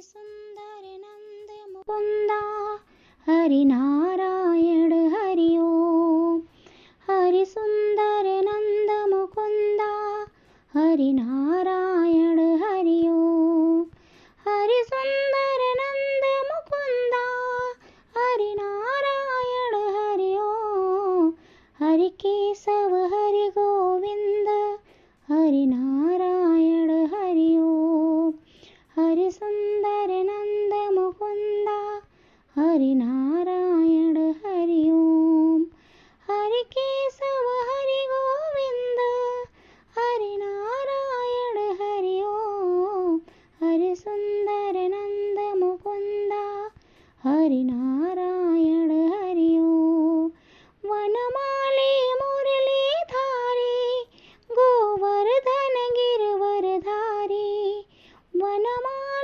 सुंदर नंद मुकुंदा हरि नारायण हरि ओम। हरि सुंदर नंद मुकुंदा हरि नारायण हरि ओम। हरि सुंदर नंद मुकुंदा हरि नारायण हरि ओम। हरि केशव हरि गोविंद हरि नारायण हरि ओम। हरि सुंदर नंद मुकुंदा हरि नारायण हरि ओम। हरि केशव हरि गोविंद हरि नारायण हरि ओम। हरि सुंदर नंद मुकुंदा हरि नारायण हरि ओम। वनमाली मुरली धारी गोवर्धन गिरवर धारी। वनमाली